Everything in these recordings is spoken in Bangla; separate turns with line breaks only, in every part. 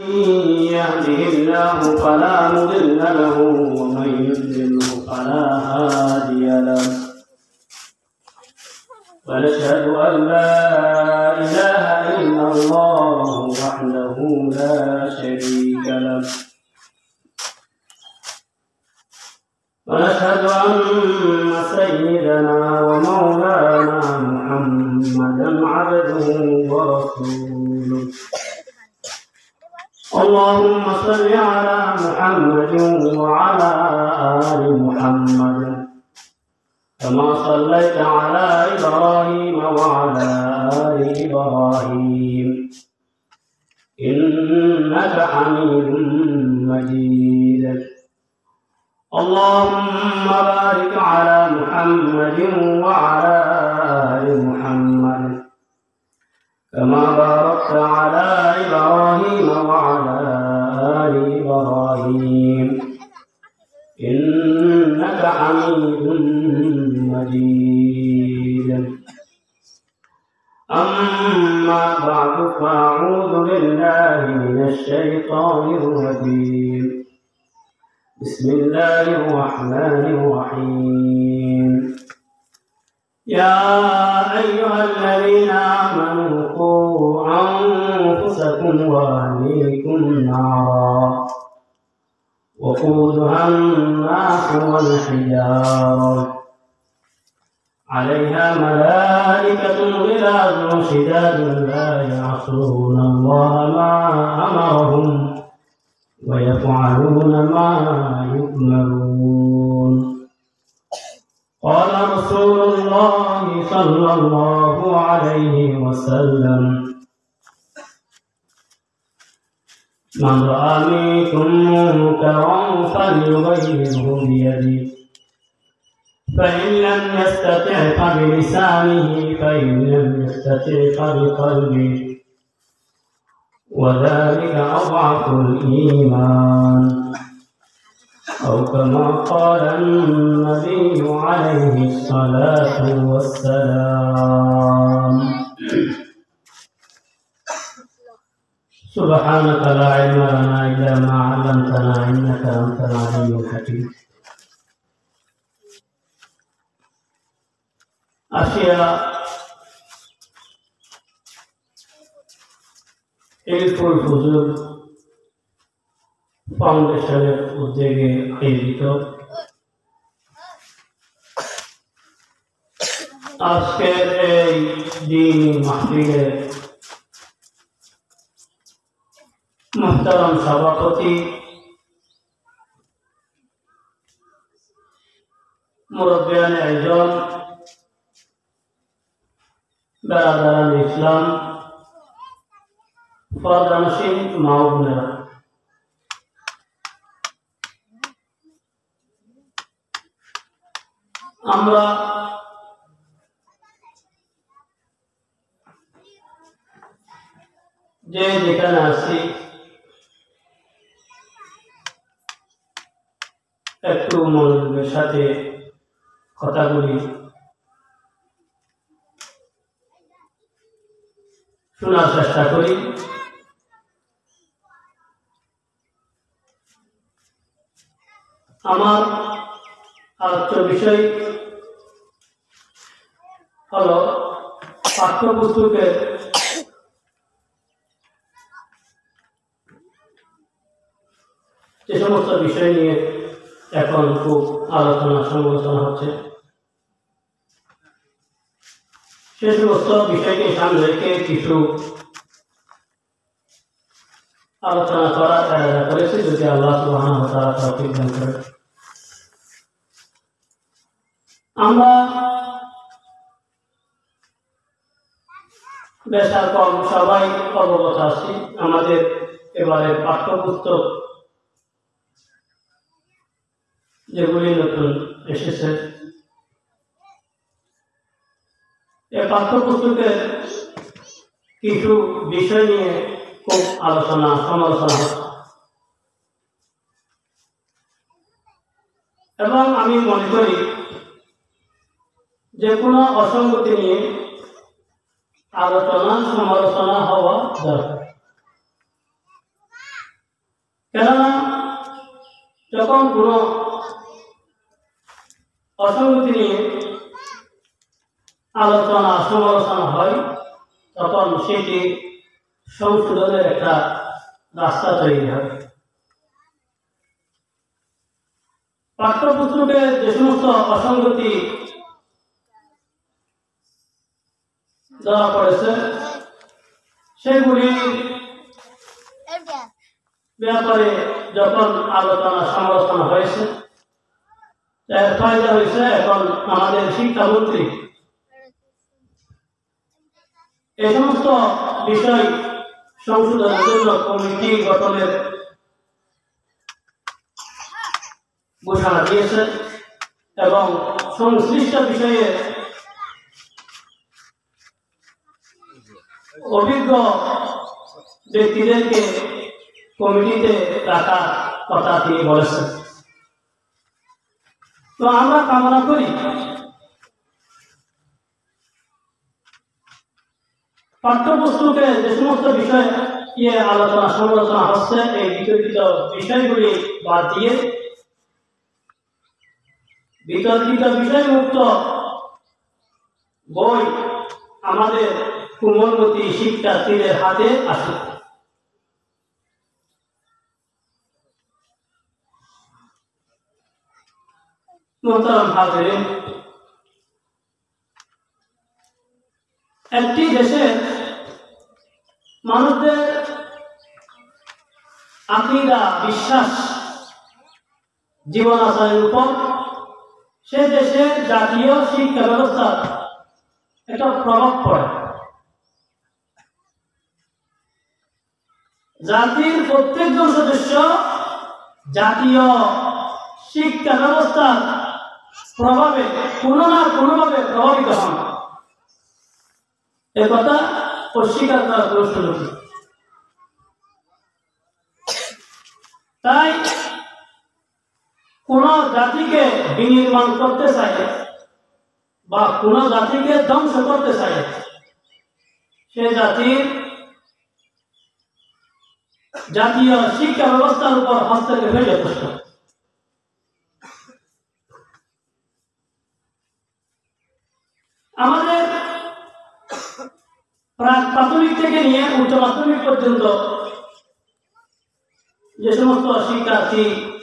يهده الله فلا مضل له ومن يضلله فلا هادي له ونشهد أن لا إله إلا الله وحده لا شريك له ونشهد أن سيدنا ومولانا محمدا عبده ورسوله اللهم صل على محمد وعلى آل محمد كما صليت على إبراهيم وعلى آل إبراهيم إنك حميد مجيد اللهم بارك على محمد وعلى آل محمد كما باركت على إبراهيم وعلى آل إبراهيم إنك حميد مجيد أما بعد فأعوذ بالله من الشيطان الرجيم بسم الله الرحمن الرحيم يا أيها الذين آمنوا قوا أنفسكم وأهليكم نارا وقودها الناس والحجارة عليها ملائكة غلاظ شداد لا يعصون الله ما أمرهم ويفعلون ما يؤمرون قال رسول الله صلى الله عليه وسلم من رأى منكم منكرا فليغيره بيده فإن لم يستطع فبلسانه فإن لم يستطع فبقلبه وذلك أضعف الإيمان أو كما قال النبي عليه الصلاة والسلام سبحانك لا علم لنا إلا ما علمتنا إنك أنت العليم الحكيم أشياء হিলফুল ফুজুর ফাউন্ডেশনের উদ্যোগে আয়োজিত আজকের এই দিন মাহফিলে মুহতারাম সভাপতি মুরব্বিয়ান আয়োজন বেরাদারান ইসলাম পর্দানসীন মা ও বোনেরা আমরা যে যেখানে আছি একটু মনোযোগের সাথে কথাগুলি শোনার চেষ্টা করি আমার আলোচ্য বিষয় হলো পাঠ্যপুস্তকের যে সমস্ত বিষয় নিয়ে এখন খুব আলোচনা সমালোচনা হচ্ছে সে সমস্ত বিষয়কে সামনে রেখে কিছু আলোচনা করার চেষ্টা করেছি যদি আল্লাহ সুবহানাহু ওয়া তাআলা তৌফিক দান করেন। আমরা বেশার কম সবাই অবগত আছি আমাদের এবারে পাঠ্যপুস্তক যেগুলি নতুন এসেছে এই পাঠ্যপুস্তকের কিছু বিষয় নিয়ে খুব আলোচনা সমালোচনা হচ্ছে এবং আমি মনে করি যে কোনো অসঙ্গতি নিয়ে আলোচনা সমালোচনা হওয়া দরকার। কেননা যখন কোনো অসঙ্গতি নিয়ে আলোচনা সমালোচনা হয় তখন সেটি সংশোধনের একটা রাস্তা তৈরি হয়। পাঠ্যপুস্তকে যে সমস্ত অসঙ্গতি ধরা পড়েছে সেগুলি ব্যাপারে যখন আলোচনা সমালোচনা হয়েছে এর ফায়দা হয়েছে এখন আমাদের শিক্ষামন্ত্রী এই সমস্ত বিষয় সংশোধনের জন্য কমিটি গঠনের ঘোষণা দিয়েছে এবং সংশ্লিষ্ট বিষয়ে অভিজ্ঞ ব্যক্তিদেরকে কমিটিতে রাখার কথা তিনি বলেছেন। তো আমরা কামনা করি পাঠ্যপুস্তকে যে সমস্ত বিষয় নিয়ে আলোচনা সমালোচনা হচ্ছে এই বিতর্কিত বিষয়গুলি বাদ দিয়ে বিতর্কিত বিষয়মুক্ত বই আমাদের কোমলমতি শিক্ষার্থীদের হাতে আসে। মোহতারাম হাজিরিন, একটি দেশের মানুষদের আকীদা বিশ্বাস জীবন আচরণের উপর সে দেশের জাতীয় শিক্ষা ব্যবস্থার একটা প্রভাব পড়ে। জাতির প্রত্যেকজন সদস্য জাতীয় শিক্ষা ব্যবস্থার প্রভাবে কোনো না কোনোভাবে প্রভাবিত হন, এ কথা অস্বীকার করার কোনো সুযোগ নেই। তাই কোন জাতিকে বিনির্মাণ করতে চাইলে বা কোন জাতিকে ধ্বংস করতে চাইলে সে জাতির জাতীয় শিক্ষা ব্যবস্থার উপর হস্তক্ষেপ হয়ে যথেষ্ট। আমাদের প্রাথমিক থেকে নিয়ে উচ্চ মাধ্যমিক পর্যন্ত যে সমস্ত শিক্ষার্থী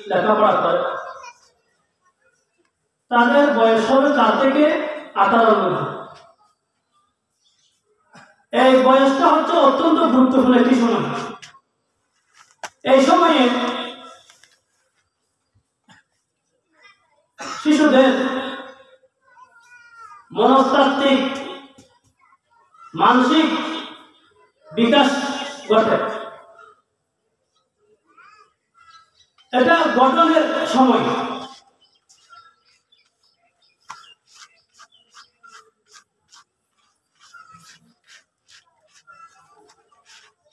লেখাপড়া করে তাদের বয়স হবে 4 থেকে 18 মধ্যে। এই বয়সটা হচ্ছে অত্যন্ত গুরুত্বপূর্ণ একটি সময়। এই সময়ে শিশুদের মনস্তাত্ত্বিক মানসিক বিকাশ ঘটে। এটা গঠনের সময়।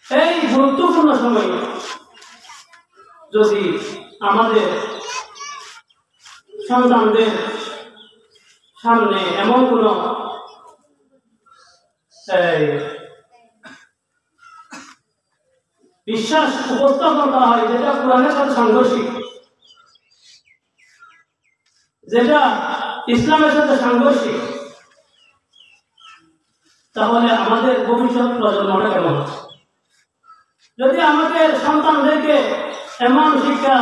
এই গুরুত্বপূর্ণ সময় যদি আমাদের সন্তানদের সামনে এমন কোন বিশ্বাস উপস্থাপন করা হয় যেটা কোরআনের সাথে সাংঘর্ষিক, যেটা ইসলামের সাথে সাংঘর্ষিক, তাহলে আমাদের ভবিষ্যৎ প্রজন্মটা কেমন? যদি আমাদের সন্তানদেরকে এমন শিক্ষা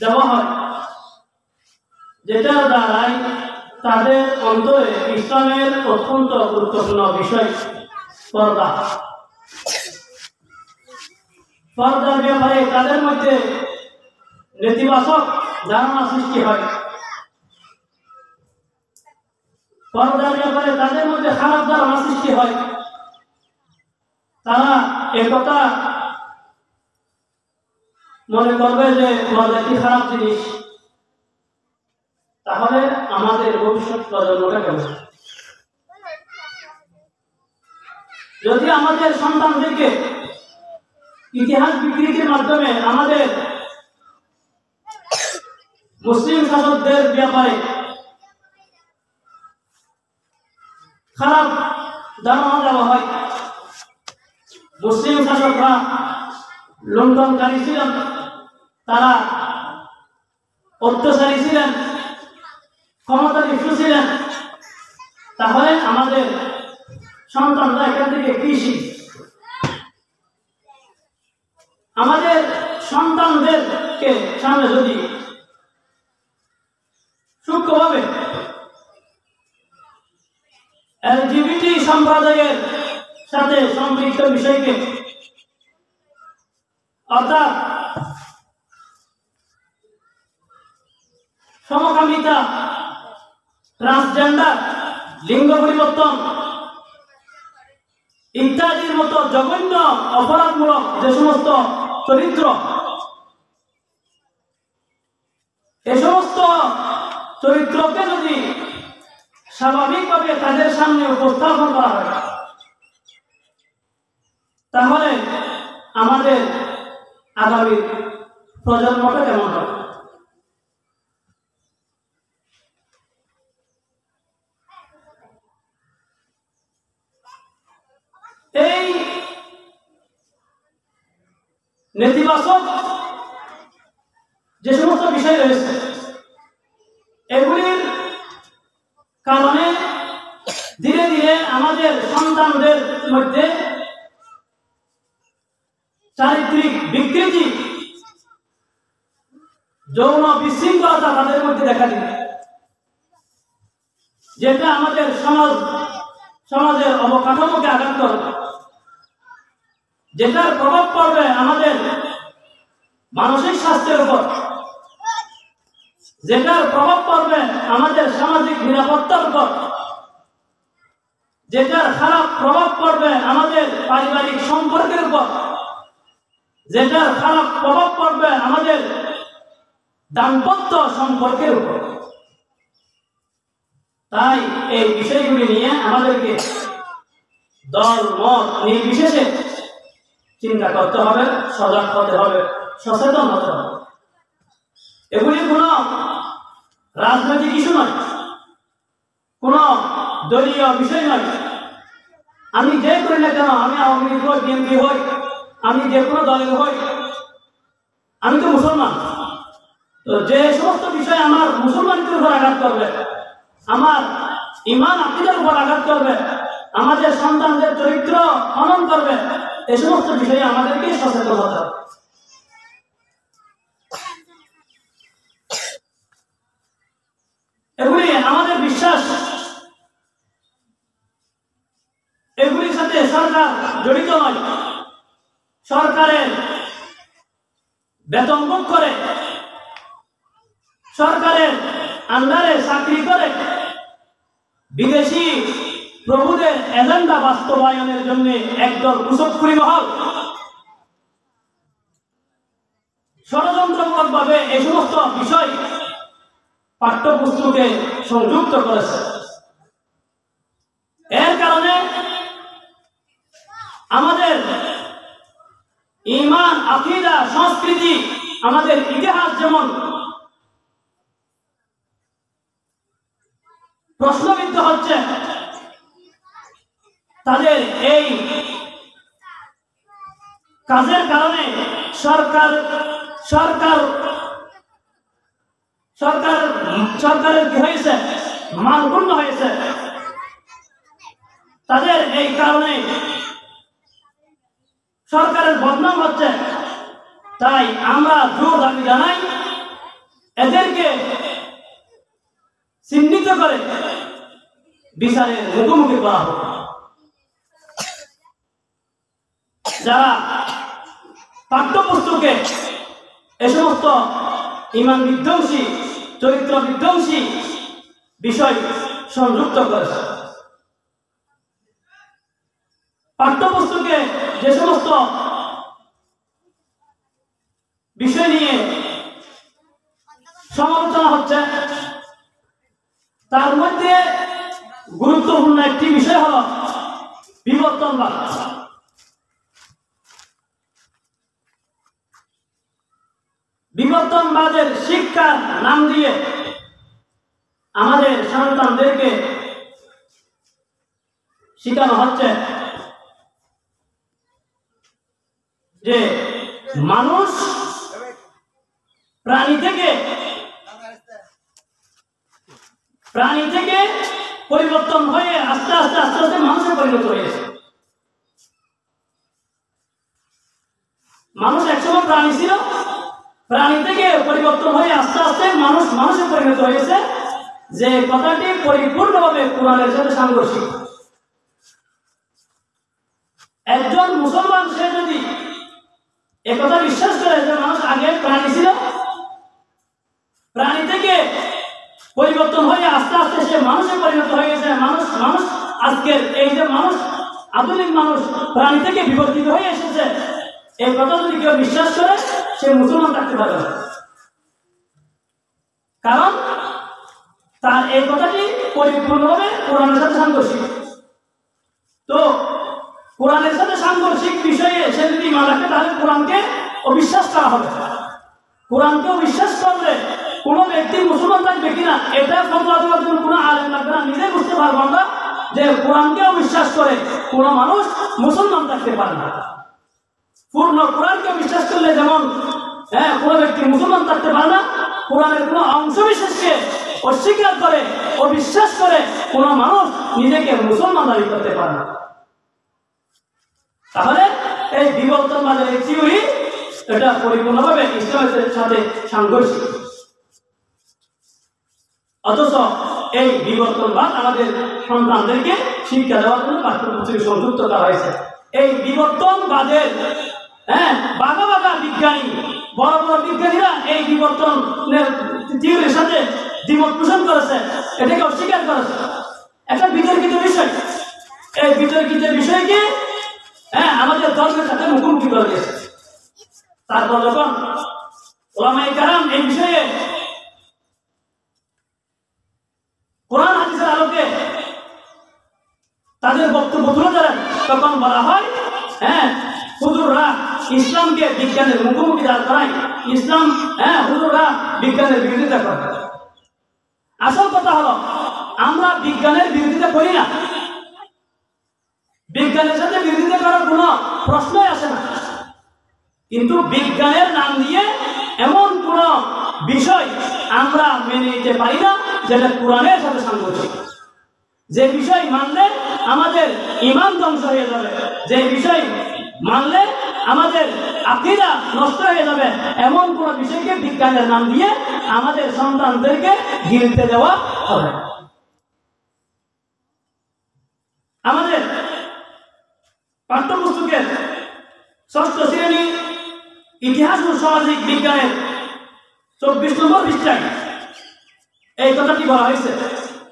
দেওয়া হয় যেটা দ্বারাই তাদের অন্তরে ইসলামের অত্যন্ত গুরুত্বপূর্ণ বিষয় পর্দার ব্যাপারে তাদের মধ্যে নেতিবাচক ধারণা সৃষ্টি হয়, পর্দার ব্যাপারে তাদের মধ্যে খারাপ ধারণা সৃষ্টি হয়, তারা একথা মনে করবে যে পর্দা একটি খারাপ জিনিস, তাহলে আমাদের ভবিষ্যৎ প্রজন্মটা কেমন? যদি আমাদের সন্তানদেরকে ইতিহাস বিকৃতির মাধ্যমে আমাদের মুসলিম শাসকদের ব্যাপারে খারাপ ধারণা দেওয়া হয়, মুসলিম শাসকরা লুণ্ঠনকারী ছিলেন, তারা অত্যাচারী ছিলেন, ক্ষমতালিপ্ত ছিলেন, তাহলে আমাদের সন্তানরা এখান থেকে কি শিখবে? আমাদের সন্তানদেরকে সামনে যদি সূক্ষ্মভাবে এলজিবিটি সম্প্রদায়ের সাথে সম্পৃক্ত বিষয়কে, অর্থাৎ সমকামিতা, ট্রান্সজেন্ডার, লিঙ্গ পরিবর্তন ইত্যাদির মতো জঘন্য অপরাধমূলক যে সমস্ত চরিত্র, এ সমস্ত চরিত্রকে যদি স্বাভাবিকভাবে তাদের সামনে উপস্থাপন করা হয়, তাহলে আমাদের আগামী প্রজন্মটা কেমন হবে? এই নেতিবাচক যে সমস্ত বিষয় রয়েছে, এগুলির কারণে ধীরে ধীরে আমাদের সন্তানদের মধ্যে চারিত্রিক বিকৃতি, যৌন বিশৃঙ্খলতা তাদের মধ্যে দেখা দিবে, যেটা আমাদের সমাজের অবকাঠামোকে আঘাত করবে, যেটার প্রভাব পড়বে আমাদের মানসিক স্বাস্থ্যের উপর, যেটার প্রভাব পড়বে আমাদের সামাজিক নিরাপত্তার উপর, যেটার খারাপ প্রভাব পড়বে আমাদের পারিবারিক সম্পর্কের উপর, যেটার খারাপ প্রভাব পড়বে আমাদের দাম্পত্য সম্পর্কের উপর। তাই এই বিষয়গুলি নিয়ে আমাদেরকে দল মত নির্বিশেষে চিন্তা করতে হবে, সজাগ হতে হবে, সচেতন হতে হবে। এগুলি কোনো রাজনৈতিক ইস্যু নয়, কোনো দলীয় বিষয় নয়। আমি যে করি না কেন, আমি আওয়ামী লীগ হই, বিএনপি হই, আমি যে কোনো দলের হই, আমি তো মুসলমান। তো যে সমস্ত বিষয় আমার মুসলমানদের উপর আঘাত করবে, আমার ইমান আকীদার উপর আঘাত করবে, আমাদের সন্তানদের চরিত্র হনন করবে, এই সমস্ত বিষয়ে আমাদেরকে সচেতন হতে হবে। এগুলি আমাদের বিশ্বাস, এগুলির সাথে সরকার জড়িত নয়। সরকারের বেতন ভোগ করে, সরকারের আন্ডারে চাকরি করে, বিদেশি প্রভুদের এজেন্ডা বাস্তবায়নের জন্য একদল কুচক্রী মহল ষড়যন্ত্রমূলকভাবে এই সমস্ত বিষয় পাঠ্যপুস্তকে সংযুক্ত করেছে। এর কারণে আমাদের ঈমান, আকীদা, সংস্কৃতি, আমাদের ইতিহাস যেমন প্রশ্নবিদ্ধ হচ্ছে, তাদের এই কাজের কারণে সরকারের কি হয়েছে, মানপূর্ণ হয়েছে। তাদের এই কারণে সরকারের বদনাম হচ্ছে। তাই আমরা জোর দাবি জানাই, এদেরকে চিহ্নিত করে বিচারের মুখোমুখি করা হোক। যারা পাঠ্যপুস্তকে এ সমস্ত ঈমান বিধ্বংসী, চরিত্র বিধ্বংসী বিষয় সংযুক্ত করেছে, পাঠ্যপুস্তকে যে সমস্ত বিষয় নিয়ে সমালোচনা হচ্ছে, তার মধ্যে গুরুত্বপূর্ণ একটি বিষয় হল বিবর্তনবাদ। বিবর্তনবাদের শিক্ষার নাম দিয়ে আমাদের সন্তানদেরকে শেখানো হচ্ছে যে মানুষ প্রাণী থেকে পরিবর্তন হয়ে আস্তে আস্তে আস্তে আস্তে মানুষে পরিণত হয়েছে। মানুষ একসময় প্রাণী ছিল, প্রাণী থেকে পরিবর্তন হয়ে আস্তে আস্তে মানুষে পরিণত হয়েছে, যে কথাটি পরিপূর্ণভাবে কোরআনের সাথে সাংঘর্ষিক। একজন মুসলমান সে যদি একথা বিশ্বাস করে যে মানুষ আগে প্রাণী ছিল, প্রাণী থেকে পরিবর্তন হয়ে আস্তে আস্তে সে মানুষে পরিণত হয়ে গেছে, মানুষ আজকের এই যে মানুষ, আধুনিক মানুষ প্রাণী থেকে বিবর্তিত হয়ে এসেছে, এই কথা যদি কেউ বিশ্বাস করে সে মুসলমান থাকতে পারবে না। কারণ তার এই কথাটি পরিপূর্ণভাবে কোরআনের সাথে সাংঘর্ষিক। তো কোরআনের সাথে সাংঘর্ষিক বিষয়ে সে যদি ইমান রাখে তাহলে কোরআনকে অবিশ্বাস করা হবে। কোরআনকে অবিশ্বাস করলে কোনো ব্যক্তি মুসলমান থাকবে কিনা এটা ফতোয়া দেওয়ার জন্য কোনো আলেম লাগবে না, নিজেই বুঝতে পারবো আমরা যে কোরআনকে অবিশ্বাস করে কোনো মানুষ মুসলমান থাকতে পারে না। পূর্ণ কোরআনকে বিশ্বাস করলে যেমন কোনো ব্যক্তি মুসলমান থাকতে পারে না, কোরআনের কোনো অংশ বিশেষকে অস্বীকার করে অবিশ্বাস করে কোনো মানুষ নিজেকে মুসলমান দাবি করতে পারে না। তাহলে এই বিবর্তনবাদের এই থিওরি এটা পরিপূর্ণভাবে ইসলামের সাথে সাংঘর্ষিক। অথচ এই বিবর্তনবাদ আমাদের সন্তানদেরকে শিক্ষা দেওয়ার জন্য পাঠ্যপুস্তকে সংযুক্ত করা হয়েছে। এই বিবর্তনবাদের বাঘা বাঘা বিজ্ঞানী, বড় বড় বিজ্ঞানীরা এই বিবর্তনের থিওরির সাথে দ্বিমত পোষণ করেছে, এটাকে অস্বীকার করেছে। একটা বিতর্কিত বিষয়, এই বিতর্কিত বিষয়কে আমাদের ধর্মের সাথে মুখোমুখি করে দিয়েছে। তারপর যখন ওলামায়ে কেরাম এই বিষয়ে কোরআন হাদিসের আলোকে তাদের বক্তব্য তুলে ধরেন, তখন বলা হয় হুজুররা ইসলামকে বিজ্ঞানের মুখোমুখি দাঁড় করায়, ইসলাম হুজুররা বিজ্ঞানের বিরোধিতা করে। আসল কথা হলো আমরা বিজ্ঞানের বিরোধিতা করি না, বিজ্ঞানের সাথে বিরোধিতা করার কোনো প্রশ্নই আসে না। কিন্তু বিজ্ঞানের নাম দিয়ে এমন কোন বিষয় আমরা মেনে নিতে পারি না যেটা কোরআনের সাথে সাংঘর্ষিক, যে বিষয় মানলে আমাদের ঈমান ধ্বংস হয়ে যাবে, যে বিষয় মানলে আমাদের আকীদা নষ্ট হয়ে যাবে, এমন কোন বিষয়কে বিজ্ঞানের নাম দিয়ে আমাদের সন্তানদেরকে গিলতে দেওয়া হবে। আমাদের পাঠ্যপুস্তকের ৬ষ্ঠ শ্রেণী ইতিহাস ও সামাজিক বিজ্ঞানের ২৪ নম্বর পৃষ্ঠায় এই কথাটি বলা হয়েছে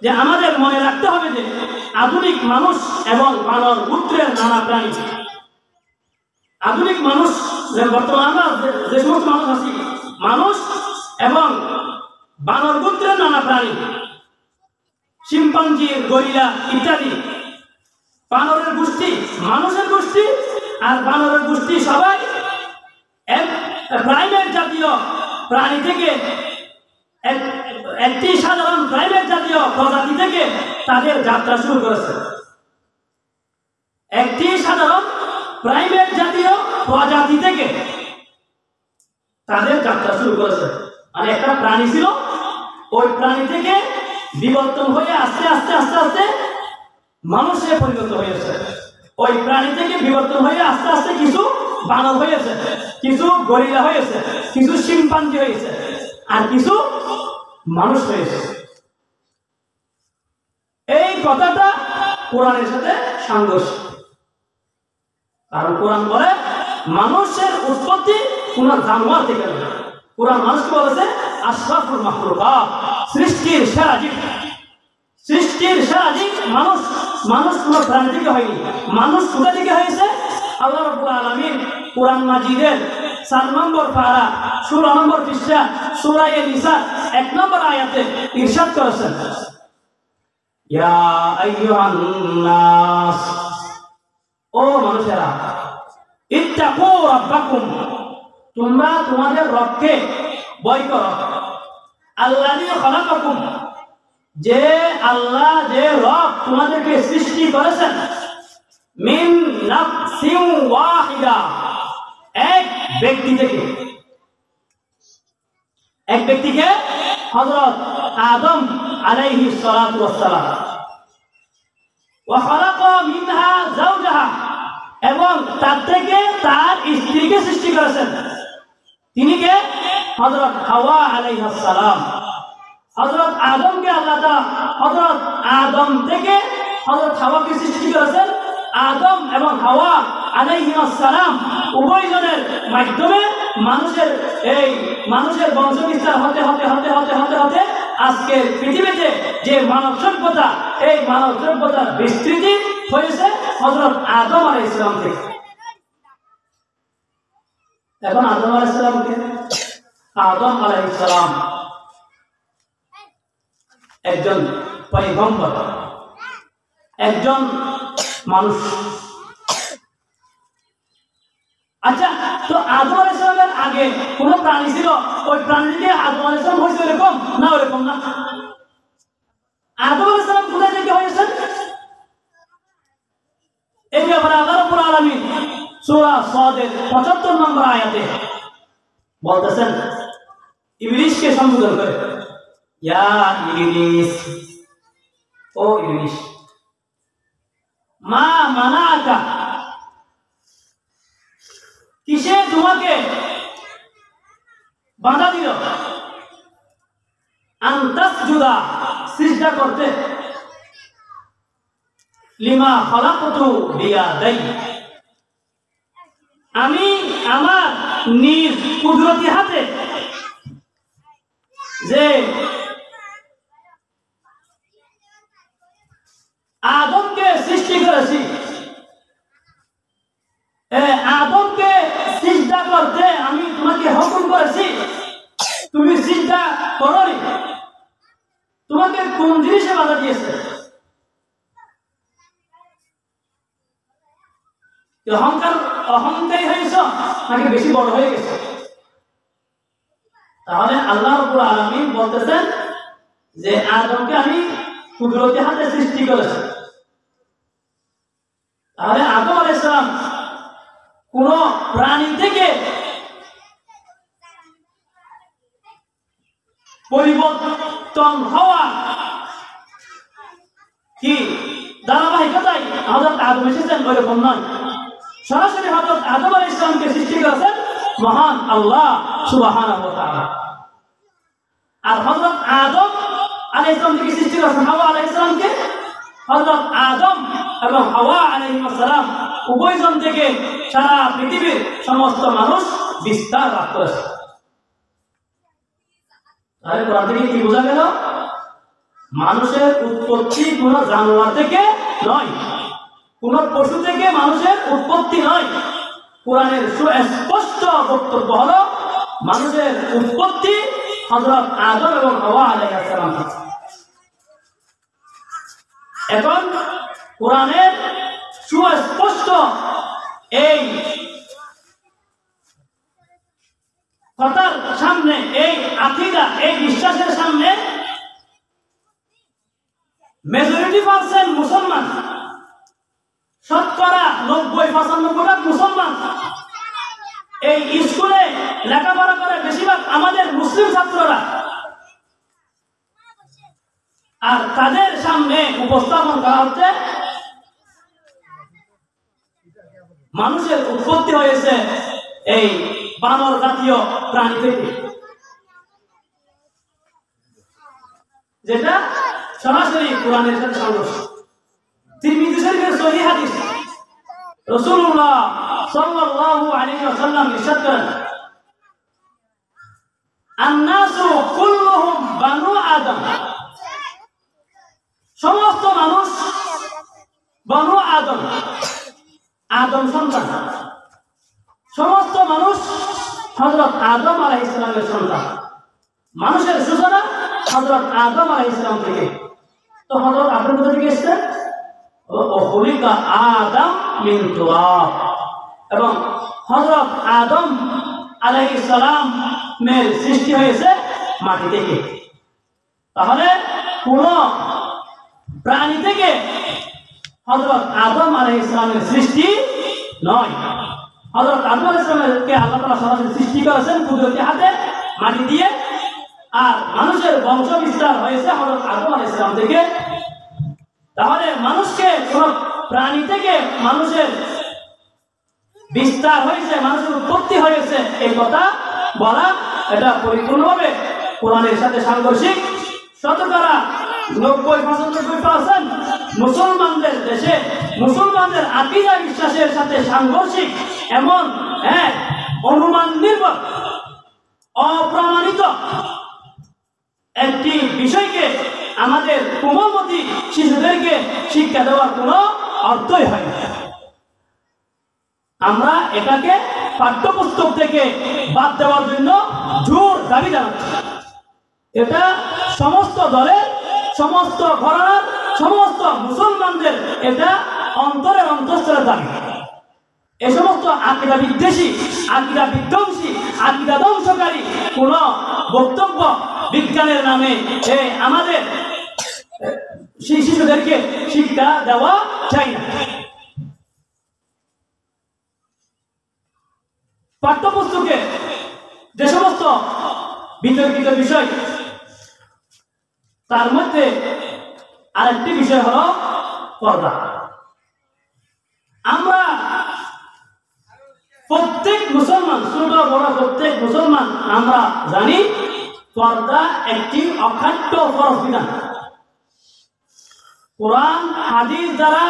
যে আমাদের মনে রাখতে হবে যে আধুনিক মানুষ এবং মানব গোত্রের নানা প্রাণী, আধুনিক মানুষ বর্তমানে আমরা যে সমস্ত মানুষ আছি, মানুষ এবং বানর গোত্রের নানা প্রাণী, শিম্পাঞ্জি, গরিলা ইত্যাদি, বানরের গোষ্ঠী, মানুষের গোষ্ঠী আর বানরের গোষ্ঠী সবাই প্রাইমেট জাতীয় প্রাণী থেকে একটি সাধারণ প্রাইমেট জাতীয় প্রজাতি থেকে তাদের যাত্রা শুরু করেছে। একটি সাধারণ প্রাইমেট জাতীয় প্রজাতি থেকে তাদের যাত্রা শুরু করেছে। মানে একটা প্রাণী ছিল, ওই প্রাণী থেকে বিবর্তন হয়ে আস্তে আস্তে আস্তে আস্তে মানুষে পরিণত হয়েছে। ওই প্রাণী থেকে বিবর্তন হয়ে আস্তে আস্তে কিছু বানর হয়েছে, কিছু গরিলা হয়েছে, কিছু শিম্পাঞ্জি হয়েছে, আর কিছু মানুষ হয়েছে। এই কথাটা কোরআনের সাথে সাংঘর্ষিক। কারণ কোরআন বলে মানুষের উৎপত্তি কোন জানোয়ার থেকে নয়। কোরআন মানুষকে বলেছে আশরাফুল মাখলুকাত, সৃষ্টির সেরা জীব, সৃষ্টির সেরা জীব মানুষ। মানুষ কোন প্রাণী থেকে হয়নি। মানুষ কোথা থেকে হয়েছে? আল্লাহ রাব্বুল আলামিন কোরআন মাজিদের ৪ নম্বর পারা ১৬ নম্বর পৃষ্ঠা সূরা নিসা ১ নম্বর আয়াতে ইরশাদ করেছেন, ইয়া আইয়ুহান নাস, ও মানুষেরা, ইত্তাকু রাব্বাকুম, তোমরা তোমাদের রবকে ভয় করো, আল্লাযী খালাকাকুম, যে আল্লাহ, যে রব তোমাদেরকে সৃষ্টি করেছেন, মিন নাফসিন ওয়াহিদা, এক ব্যক্তিকে হযরত আদম আলাইহিস সালাতু ওয়াস সালাম ওয়া খালাকা মিনহা যাওজাহা, এবং তার থেকে তার স্ত্রীকে সৃষ্টি করেছেন। তিনি কে? হযরত হাওয়া আলাইহিস সালাম। হযরত আদমকে আল্লাহ তাআলা হযরত আদম থেকে হযরত হাওয়াকে সৃষ্টি করেছেন। আদম এবং হাওয়া আলাইহিস সালাম উভয়জনের মাধ্যমে মানুষের বংশবিস্তার হতে হতে হতে হতে হতে হতে আজকের পৃথিবীতে যে মানব সভ্যতা, এই মানব সভ্যতার বিস্তৃতি হয়েছে হযরত আদম আলাইহিস সালাম থেকে। এখন আদম আলাইহিস সালামকে আদম আলাইহিস সালাম একজন পয়গম্বর, একজন মানুষ। আচ্ছা, তো আদম আলাইহিস সালামের আগে কোন প্রাণী ছিল? ওই প্রাণীকে আদম আলাইহিস সালাম হয়েছে এরকম না? ওরকম না। আদম আলাইহিস সালাম কোথা থেকে হয়েছেন? এই ব্যাপারে আল্লাহ রাব্বুল আলামিন সূরা সাদের ৭৫ নম্বর আয়াতে বলতেছেন, ইবলিসকে সম্বোধন করে, ইয়া ইবলিস, ও ইবলিস, মা মানাআকা, কিসে তোমাকে বাধা দিল, আন তাসজুদা, সিজদা করতে, লিমা খালাকতু বিয়াদাই, আমি আমার নিজ কুদরতি হাতে যে আদমকে সৃষ্টি করেছি, আদমকে সিজদা করতে আমি তোমাকে হুকুম করেছি, তুমি সিজদা করোনি। তোমাকে কোন জিনিসে বাধা দিয়েছে? অহংকারী হয়েছ নাকি বেশি বড় হয়ে গেছে? তাহলে আল্লাহ রাব্বুল আলামিন বলতেছেন যে আদমকে আমি কুদরতি হাতে সৃষ্টি করেছি। তাহলে আদম আলাইহিস সালাম কোন প্রাণী থেকে পরিবর্তন হওয়া কি ধারাবাহিকতায় হযরত আদম এসেছেন? ওইরকম নয়। সরাসরি হযরত আদম আলাইহিস সালামকে সৃষ্টি করেছেন মহান আল্লাহ সুবহানাহু ওয়া তাআলা। আর হযরত আদম আলাইহিস সালাম থেকে সৃষ্টি করেছেন হাওয়া আলাইহিস সালামকে। হযরত আদম এবং হাওয়া আলাইহিস সালাম উভয়জন থেকে সারা পৃথিবীর সমস্ত মানুষ বিস্তার লাভ করেছে। তাহলে কোরআন থেকে কি বোঝা গেল? মানুষের উৎপত্তি কোন জানোয়ার থেকে নয়, কোন পশু থেকে মানুষের উৎপত্তি নয়। কোরআনের সুস্পষ্ট বক্তব্য হলো মানুষের উৎপত্তি হযরত আদম এবং হাওয়া আলাইহিস সালাম থেকে। এখন কোরআনের সুস্পষ্ট এই কথার সামনে, এই আকীদা, এই বিশ্বাসের সামনে মেজরিটি পার্সেন্ট মুসলমান, শতকরা ৯০-৯৫% মুসলমান, এই স্কুলে লেখাপড়া করে বেশিরভাগ আমাদের মুসলিম ছাত্ররা, আর তাদের সামনে উপস্থাপন করা হচ্ছে মানুষের উৎপত্তি হয়েছে এই বানর জাতীয় প্রাণী থেকে, যেটা সরাসরি কোরআনের সাথে সংঘর্ষ। তিরমিজি শরীফের সহিহ হাদিস, রাসূলুল্লাহ সাল্লাল্লাহু আলাইহি ওয়াসাল্লাম ইরশাদ করেন, আন-নাসু কুল্লুহুম বানু আদম, সমস্ত মানুষ বানু আদম, আদম সন্তান। সমস্ত মানুষ হযরত আদম আলাইহিস সালামের সন্তান। মানুষের সূচনা হযরত আদম আলাইহিস সালাম থেকে। তো হযরত আদম কোথা থেকে এসেছেন? খুলিকা আদম মিন তুরাব, এবং হযরত আদম আলাইহিস সালামের সৃষ্টি হয়েছে মাটি থেকে। তাহলে কোন প্রাণী থেকে হযরত আদম আলাইহিস সালামের সৃষ্টি নয়। হযরত আদম আলাইহিস সালামকে আল্লাহ তাআলা সরাসরি সৃষ্টি করেছেন কুদরতি হাতে মাটি দিয়ে, আর মানুষের বংশ বিস্তার হয়েছে হযরত আদম আলাইহিস সালাম থেকে। তাহলে মানুষকে কোন প্রাণী থেকে মানুষের বিস্তার হয়েছে, মানুষের উৎপত্তি হয়েছে, এই কথা বলা এটা পরিপূর্ণভাবে কোরআনের সাথে সাংঘর্ষিক। শতকরা 90-95% মুসলমানদের দেশে মুসলমানদের আকীদা বিশ্বাসের সাথে সাংঘর্ষিক এমন অনুমান নির্ভর অপ্রমাণিত একটি বিষয়কে আমাদের কোমলমতি শিশুদেরকে শিক্ষা দেওয়ার কোনো অর্থই হয় না। আমরা এটাকে পাঠ্যপুস্তক থেকে বাদ দেওয়ার জন্য জোর দাবি জানাচ্ছি। এটা সমস্ত দলের, সমস্ত ঘরানার, সমস্ত মুসলমানদের এটা অন্তরের অন্তঃস্থলের দাবি। এই সমস্ত আকীদা বিদ্বেষী, আকীদা বিধ্বংসী, আকীদা ধ্বংসকারী কোন বক্তব্য বিজ্ঞানের নামে আমাদের শিশুদেরকে শিক্ষা দেওয়া যায় না। পাঠ্যপুস্তকে যে সমস্ত বিতর্কিত বিষয়, তার মধ্যে আরেকটি বিষয় হলো পর্দা। আমরা প্রত্যেক মুসলমান, ছোট বড় প্রত্যেক মুসলমান আমরা জানি পর্দা একটি অখাদ্য ফরজ বিধান। কোরআন হাদিস দ্বারা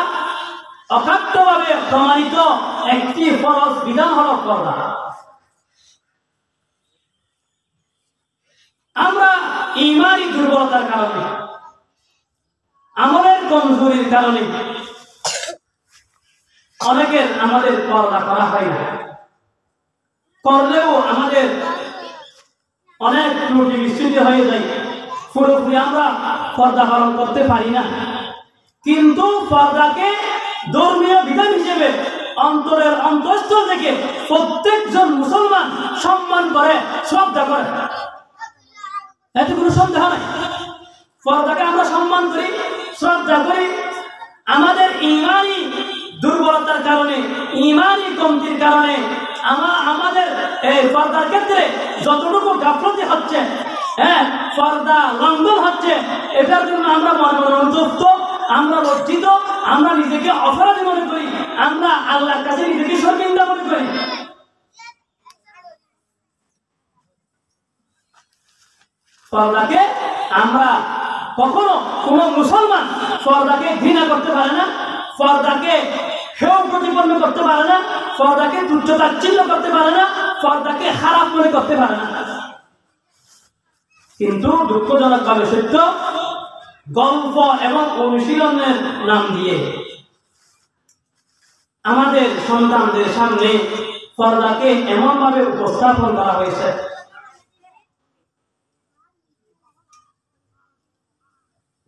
অখাদ্যভাবে প্রমাণিত একটি ফরজ বিধান হলো পর্দা। আমরা ঈমানি দুর্বলতার কারণে, আমলের কমজোরির কারণে অনেকের আমাদের পর্দা করা হয় না। করলেও আমাদের অনেক ত্রুটি বিচ্যুতি হয়ে যায়, পুরোপুরি আমরা পর্দা পালন করতে পারি না। কিন্তু পর্দাকে ধর্মীয় বিধান হিসেবে অন্তরের অন্তঃস্থল থেকে প্রত্যেকজন মুসলমান সম্মান করে, শ্রদ্ধা করে, এতে কোনো সন্দেহ নাই। পর্দাকে আমরা সম্মান করি, শ্রদ্ধা করি। আমাদের ঈমানি দুর্বলতার কারণে, ঈমানি কমতির কারণে আমাদের এই পর্দার ক্ষেত্রে যতটুকু গাফলতি হচ্ছে, পর্দা লঙ্ঘন হচ্ছে, এটার জন্য আমরা মনে মনে অনুতপ্ত, আমরা লজ্জিত, আমরা নিজেকে অপরাধী মনে করি, আমরা আল্লাহর কাছে নিজেকে শর্মিন্দা মনে করি। পর্দাকে আমরা কখনো কোনো মুসলমান পর্দাকে ঘৃণা করতে পারে না, পর্দাকে হেয় প্রতিপন্ন করতে পারে না, পর্দাকে তুচ্ছ তাচ্ছিল্য করতে পারে না, পর্দাকে খারাপ মনে করতে পারে না। কিন্তু দুঃখজনকভাবে সত্য, গল্প এবং অনুশীলনের নাম দিয়ে আমাদের সন্তানদের সামনে পর্দাকে এমনভাবে উপস্থাপন করা হয়েছে,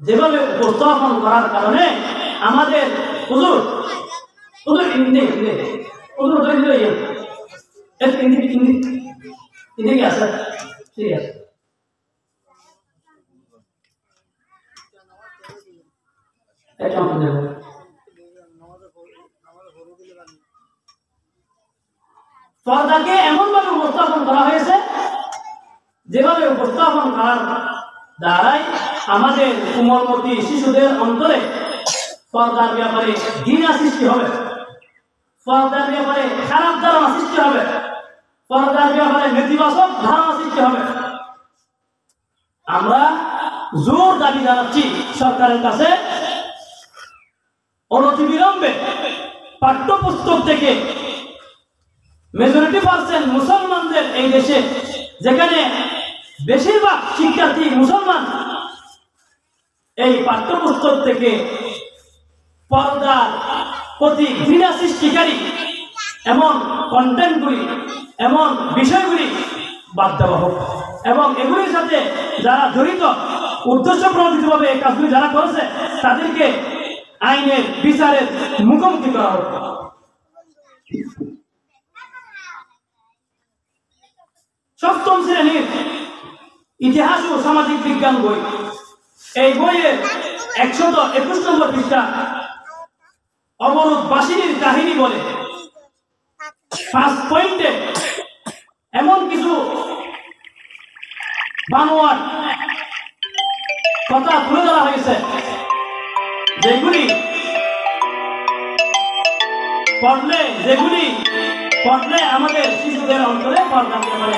যেভাবে উপস্থাপন করার কারণে আমাদের হুজুর কি আছে, ঠিক আছে, পর্দাকে এমনভাবে উপস্থাপন করা হয়েছে, যেভাবে উপস্থাপন করার দ্বারাই আমাদের কোমলমতি শিশুদের অন্তরে পর্দার ব্যাপারে ঘৃণা সৃষ্টি হবে, পর্দার ব্যাপারে খারাপ ধারণা সৃষ্টি হবে, পর্দার ব্যাপারে নেতিবাচক ধারণা সৃষ্টি হবে। আমরা জোর দাবি জানাচ্ছি সরকারের কাছে, অনতিবিলম্বে পাঠ্যপুস্তক থেকে মেজরিটি পার্সেন্ট মুসলমানদের এই দেশে, যেখানে বেশিরভাগ শিক্ষার্থী মুসলমান, এই পাঠ্যপুস্তক থেকে পর্দার প্রতি ঘৃণা সৃষ্টিকারী এমন কন্টেন্টগুলি, এমন বিষয়গুলি বাদ দেওয়া হোক, এবং এগুলির সাথে যারা জড়িত, উদ্দেশ্য প্রণোদিতভাবে এই কাজগুলি যারা করেছে, তাদেরকে আইনের বিচারের মুখোমুখি করা হোক। সপ্তম শ্রেণীর ইতিহাস ও সামাজিক বিজ্ঞান বই, এই বইয়ের 121 নম্বর পৃষ্ঠা অবরোধ বাসিনীর কাহিনী বলে 5 পয়েন্টে এমন কিছু বানোয়াট কথা তুলে ধরা হয়েছে যেগুলি পড়লে আমাদের শিশুদের অন্তরে পর্দাকে বলে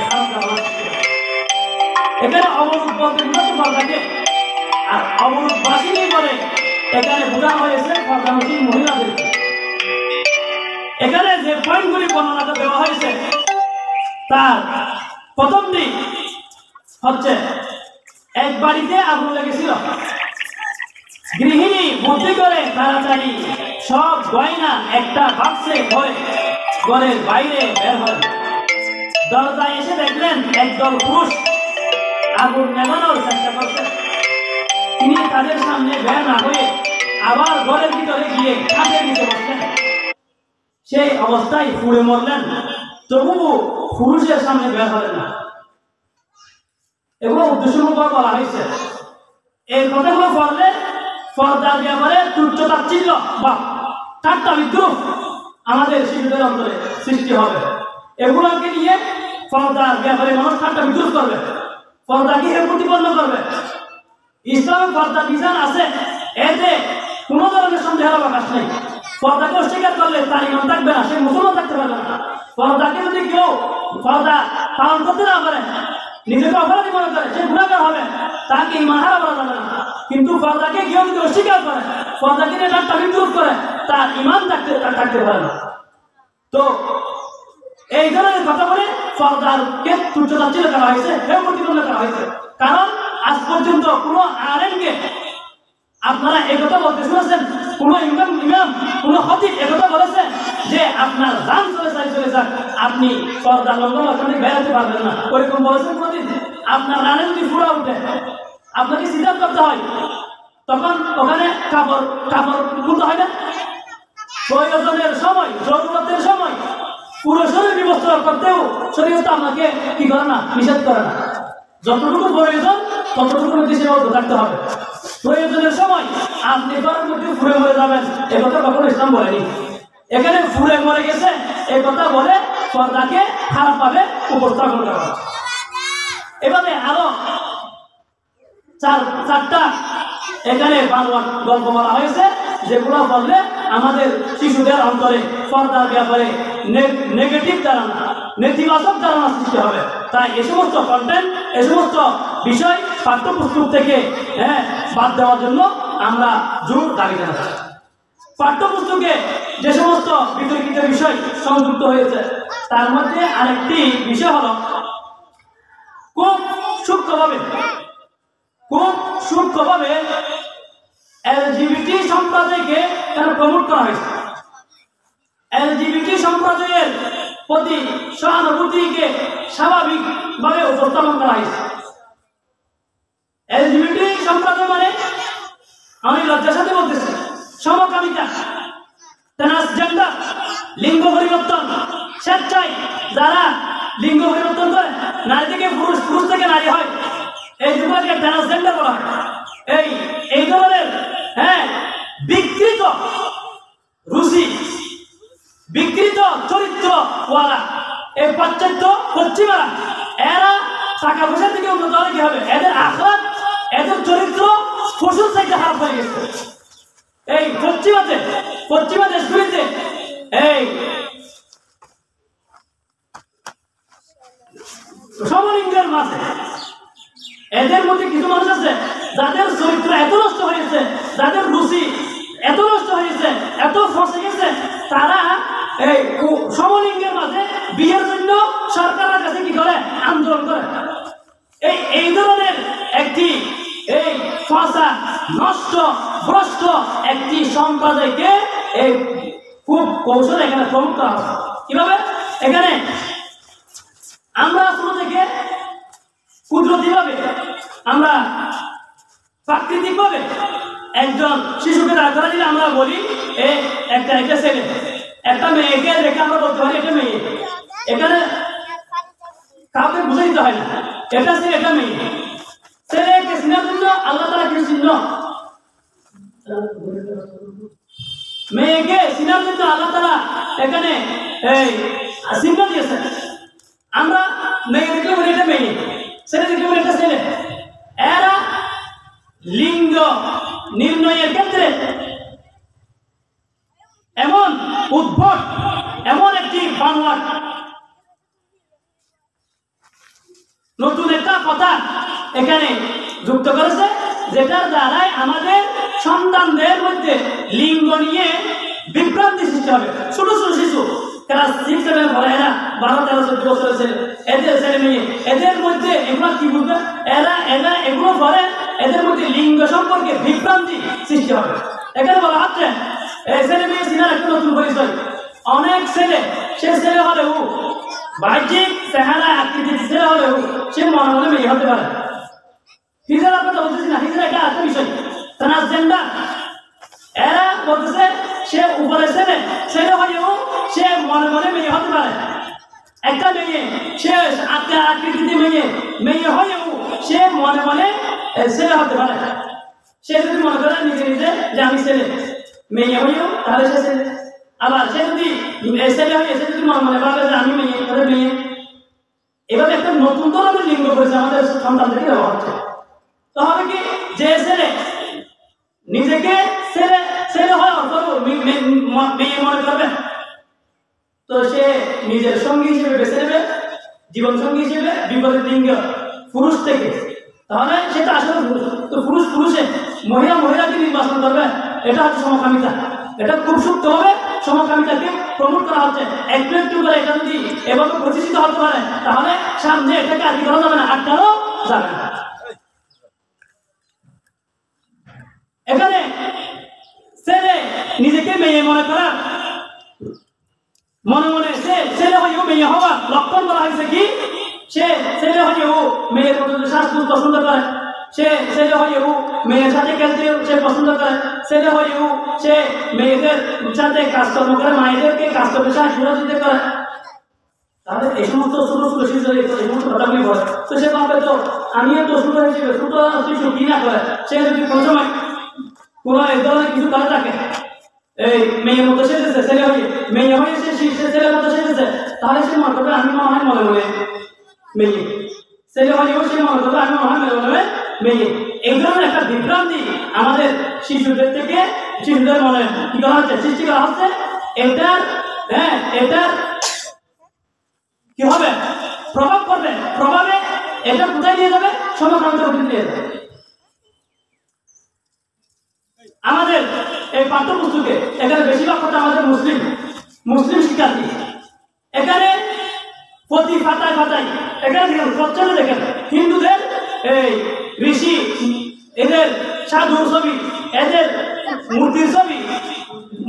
এখানে অবরোধ বলতে বুঝাতে পর্দাকে, আর অবরোধ বাসিনী বলে এখানে বোঝা হয়েছে পর্দানশীল মহিলাদেরকে। এখানে যে পয়েন্টগুলি বর্ণনাটা দেওয়া হয়েছে তার প্রথম দিক হচ্ছে এক বাড়িতে আগুন লেগেছিল। গৃহিণী বুদ্ধি করে তাড়াতাড়ি সব গয়না একটা বাক্সে ভরে ঘরের বাইরে বের হলেন। দরজায় এসে দেখলেন একদল পুরুষ আগুন নেভানোর চেষ্টা করছেন। তিনি তাদের সামনে বের না হয়ে আবার ঘরের ভিতরে গিয়ে খাটের নিচে বসলেন। সেই অবস্থায় পুড়ে মরলেন, তবুও পুরুষের সামনে বের হলেন না। এগুলো উদ্দেশ্যমূলক বলা হয়েছে। এই কথাগুলো পড়লে পর্দার ব্যাপারে তুচ্ছ-তাচ্ছিল্য বা ঠাট্টা বিদ্রুপ আমাদের শিশুদের অন্তরে সৃষ্টি হবে। এগুলোকে নিয়ে পর্দার ব্যাপারে মানুষ ঠাট্টা বিদ্রুপ করবে, পর্দাকে প্রতিপন্ন করবে। ইসলামে পর্দা বিধান আছে, এতে কোনো ধরনের সন্দেহের অবকাশ নেই। পর্দাকে অস্বীকার করলে তার ইমান থাকবে না, সে মুসলমান থাকতে পারবে না। পর্দাকে যদি কেউ পর্দা পালন করতে না পারে, নিজেকে অপরাধী মনে করে, সে গুনাহগার হবে, তাকে ইমান হারা বলা যাবে না। কিন্তু পর্দাকে কেউ যদি অস্বীকার করে, পর্দাকে নিয়ে ঠাট্টা বিদ্রুপ করে, তার ইমান থাকতে পারে না। তো এই ধরনের কথা বলে পর্দাকে তুচ্ছ-তাচ্ছিল্য করা হয়েছে, প্রতিপন্ন করা হয়েছে। কারণ আজ পর্যন্ত কোনো আলেমকে আপনারা একথা বলতে শুনেছেন? কোনো ইমাম কোনো খতিব একথা বলেছেন যে আপনার জান চলে যাক, আপনি পর্দা লঙ্ঘন ওখানে বেরোতে পারবেন না? ওইরকম বলেছেন কোনদিন? আপনার রানে যদি ফুড়া উঠে আপনাকে সিদ্ধান্ত করতে হয়, তখন ওখানে কাপড় খুলতে হয় না? প্রয়োজনের সময়, জরুরতের সময় পুরো শরীর বিবস্ত্র করতেও শরীয়ত আপনাকে কি করে না, নিষেধ করে না। যতটুকু প্রয়োজন ততটুকু মধ্যে সীমাবদ্ধ থাকতে হবে। প্রয়োজনের সময় আপনি ঘরের মধ্যে ফুড়ে মরে যাবেন, এ কথা কখনো ইসলাম বলেনি। এখানে ফুড়ে মরে গেছে এই কথা বলে পর্দাকে খারাপভাবে উপস্থাপন করা হচ্ছে। এভাবে আরো চারটা এখানে বানোয়াট গল্প বলা হয়েছে, যেগুলো বললে আমাদের শিশুদের অন্তরে পর্দার ব্যাপারে নেগেটিভ ধারণা, নেতিবাচক ধারণা সৃষ্টি হবে। তাই এ সমস্ত কন্টেন্ট, এ সমস্ত বিষয় পাঠ্যপুস্তক থেকে বাদ দেওয়ার জন্য আমরা জোর দাবি জানাচ্ছি। পাঠ্যপুস্তকে যে সমস্ত বিতর্কিত বিষয় সংযুক্ত হয়েছে তার মধ্যে আরেকটি বিষয় হলো খুব সূক্ষ্মভাবে এলজিবিটি সম্প্রদায়কে প্রমোট করা হয়েছে। এলজিবিটি সম্প্রদায়ের প্রতি সহানুভূতিকে স্বাভাবিকভাবে উপস্থাপন করা হয়েছে। এলজিবিটি সম্প্রদায় মানে, আমি লজ্জার সাথে বলতেছি, সমকামিতা, ট্রান্সজেন্ডার, লিঙ্গ পরিবর্তন, স্বেচ্ছায় যারা লিঙ্গ পরিবর্তন করে, নারী থেকে পুরুষ, পুরুষ থেকে নারী হয়, এই যুগকে ট্রান্সজেন্ডার বলা হয়। এই ধরনের বিকৃত রুচি, বিকৃত চরিত্রওয়ালা এই পাশ্চাত্য পশ্চিমারা, এরা টাকা পয়সা থেকে উন্নত হলে কি হবে? এদের আখলাক, এদের চরিত্র পশুর থেকে খারাপ হয়ে গেছে। এই পশ্চিমা দেশগুলিতে এই সমলিঙ্গের মাঝে এদের মধ্যে কিছু মানুষ আছে যাদের চরিত্র এত নষ্ট হয়েছে, যাদের রুচি এত নষ্ট হয়েছে, এত ফসে গেছে, তারা এই সমলিঙ্গের মাঝে বিয়ের জন্য সরকারের কাছে কি করে? আন্দোলন করে। এই ধরনের একটি এই ফসা, নষ্ট, ভ্রষ্ট একটি সম্প্রদায়কে এই খুব কৌশল এখানে প্রমুখ করা হবে। কিভাবে? এখানে আমরা শুরু থেকে কুদরতিভাবে, আমরা প্রাকৃতিকভাবে একজন শিশুকে দাঁড় করা দিলে আমরা বলি একটা ছেলে, একটা মেয়েকে দেখে আমরা বলতে পারি এটা মেয়ে। এখানে কাউকে বুঝে দিতে হয় না, এটা ছেলে, এটা মেয়ে। ছেলেকে চিনার জন্য আল্লাহ তাআলা কিছু চিহ্ন, মেয়েকে চিনার জন্য আল্লাহ তাআলা এখানে চিহ্ন দিয়েছে। আমরা মেয়ে দেখলে বলি এটা মেয়ে, ছেলে দেখলে বলি এটা ছেলে। এরা লিঙ্গ নির্ণয়ের ক্ষেত্রে এমন উদ্ভট, এমন একটি বানোয়াট নতুন একটা কথা এখানে যুক্ত করেছে, যেটার দ্বারাই আমাদের সন্তানদের মধ্যে লিঙ্গ নিয়ে বিভ্রান্তি সৃষ্টি হবে। ছোট ছোট শিশু ক্লাস 6 7 পড়ে, এরা 12 13 14 বছরের ছেলে, এদের ছেলে মেয়ে, এদের মধ্যে এগুলো কি বুঝবে? এরা এগুলো পড়ে, এদের মধ্যে লিঙ্গ সম্পর্কে বিভ্রান্তি সৃষ্টি হবে। এখানে বলা হচ্ছে এই ছেলে মেয়ে চিনার একটা নতুন পরিচয়। অনেক ছেলে, সে ছেলে হলেও বাহ্যিক চেহারা আকৃতির ছেলে হলেও সে মনে মনে মেয়ে হতে পারে। হিজড়া কথা বলতেছি না, হিজড়া একটা আরেকটা বিষয়। ট্রান্সজেন্ডার এরা বলতেছে সে উপরে ছেলে, ছেলে হলেও সে মনে মনে মেয়ে হতে পারে। একটা মেয়ে সে আকৃতিতে মেয়ে হলেও সে মনে মনে ছেলে হতে পারে। সে যদি মনে করে নিজে নিজে যে আমি ছেলে, মেয়ে হলেও তাহলে সে ছেলে। আবার সে যদি ছেলে হয়ে সে যদি মনে মনে ভাবে যে আমি মেয়ে, তাহলে মেয়ে। এভাবে একটা নতুন ধরনের লিঙ্গ করেছে আমাদের সন্তানদেরকে দেওয়া হচ্ছে। তো হবে কি, যে ছেলে নিজেকে ছেলে ছেলে হয় মেয়ে মনে করবে, তো সে নিজের সঙ্গী হিসেবে বেছে নেবে, জীবন সঙ্গী হিসেবে বিপরীত লিঙ্গ পুরুষ থেকে। তাহলে সেটা আসলে পুরুষ। তো পুরুষ পুরুষে, মহিলা মহিলাকে নির্বাচন করবে, এটা হচ্ছে সমকামিতা। এটা খুব সুপ্তভাবে সমকামিতাকে প্রমোট করা হচ্ছে। একটু একটু করে এটা যদি এভাবে প্রতিষ্ঠিত হতে পারে, তাহলে সামনে এটাকে আর কি করা যাবে না, আটকানো যাবে না। এখানে ছেলে নিজেকে মেয়ে মনে করা, মনে মনে সে ছেলে হয়েও মেয়ে হওয়া লক্ষণ করা হয়েছে কি, সে ছেলে হয়েও মেয়ের মতো শ্বাসপুর পছন্দ করে, সে ছেলে হয়েও মেয়ের সাথে খেলতে সে পছন্দ করে, ছেলে হয়েও সে মেয়েদের সাথে কাজকর্ম করে, মায়েদেরকে কাজকর্মের সাহায্য দিতে করে। তাহলে এই সমস্ত ছোট ছোট শিশু এই সমস্ত কথাগুলি বলে, তো সে ভাবে তো আমিও তো ছোট হিসেবে ছোট শিশু কি না করে, সে যদি কোনো সময় কোনো এই ধরনের কিছু করে থাকে, এই মেয়ের মতো সেজেছে, ছেলে হয়ে মেয়ে হয়ে সে ছেলের মতো সেজেছে, তাহলে সে মনে করবে আমি মনে হয় মনে মনে মেয়ে, ছেলে হয়েও সে মনে করবে আমি মনে হয় মনে মনে মেয়ে। এই ধরনের একটা বিভ্রান্তি আমাদের শিশুদের থেকে, শিশুদের মনে কি করা হচ্ছে, সৃষ্টি করা হচ্ছে। এটার এটার কি হবে, প্রভাব পড়বে। প্রভাবে এটা কোথায় নিয়ে যাবে, সমকামিতার উপরে নিয়ে যাবে। আমাদের এই পাঠ্যপুস্তকে এখানে বেশিরভাগ কথা আমাদের মুসলিম শিক্ষার্থী, এখানে প্রতি পাতায় পাতায় এখানে দেখেন প্রচ্ছদে দেখেন হিন্দুদের এই ঋষি, এদের সাধুর ছবি, এদের মূর্তির ছবি,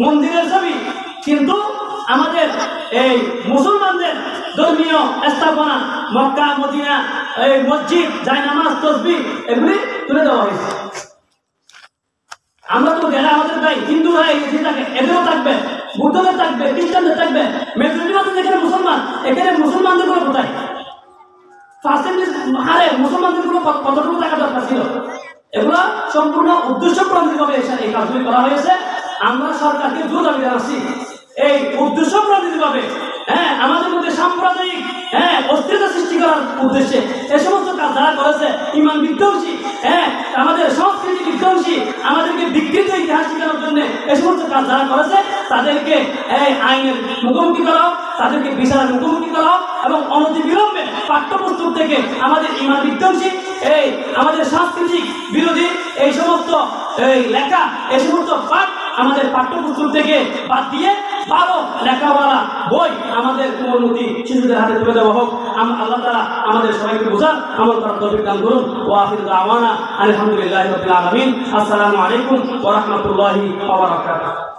মন্দিরের ছবি, কিন্তু আমাদের এই মুসলমানদের ধর্মীয় স্থাপনা, মক্কা মদিনা, এই মসজিদ, জায়নামাজ, তসবিহ এগুলি তুলে দেওয়া হয়েছে। আমরা তো যারা আমাদের ভাই হিন্দুরা এসে থাকে, এদেরও থাকবে, বুদ্ধদের থাকবে, খ্রিস্টানদের থাকবে, মেজরিটি মধ্যে যেখানে মুসলমান, এখানে মুসলমানদের গুলো কোথায়, পার্সেন্টেজ হারে মুসলমানদের গুলো কতটুকু টাকা দরকার ছিল? এগুলো সম্পূর্ণ উদ্দেশ্য প্রণোদিতভাবে এই কাজগুলি করা হয়েছে। আমরা সরকারকে জোর দাবি জানাচ্ছি, এই উদ্দেশ্য প্রণোদিতভাবে আমাদের মধ্যে সাম্প্রদায়িক অস্থিরতা সৃষ্টি করার উদ্দেশ্যে এই সমস্ত কাজ যারা করেছে, ইমান বিধ্বংসী, আমাদের সংস্কৃতি বিধ্বংসী, আমাদেরকে বিকৃত ইতিহাস শেখানোর জন্য এই সমস্ত কাজ যারা করেছে, তাদেরকে আইনের মুখোমুখি করাও, তাদেরকে বিচারের মুখোমুখি করাও, এবং অনতিবিলম্বে পাঠ্যপুস্তক থেকে আমাদের ইমান বিধ্বংসী, আমাদের সাংস্কৃতিক বিরোধী এই সমস্ত লেখা, এই সমস্ত পাঠ আমাদের পাঠ্যপুস্তক থেকে বাদ দিয়ে ভালো লেখাওয়ালা বই আমাদের কোমলমতি শিশুদের হাতে তুলে দেওয়া হোক। আল্লাহ তাআলা আমাদের সবাইকে বোঝার আমল করার তৌফিক দান করুন। ওয়া আখিরু দাওয়ানা আলহামদুলিল্লাহি রাব্বিল আলামিন। আসসালামু আলাইকুম ওয়া রাহমাতুল্লাহি ওয়া বারাকাতুহু।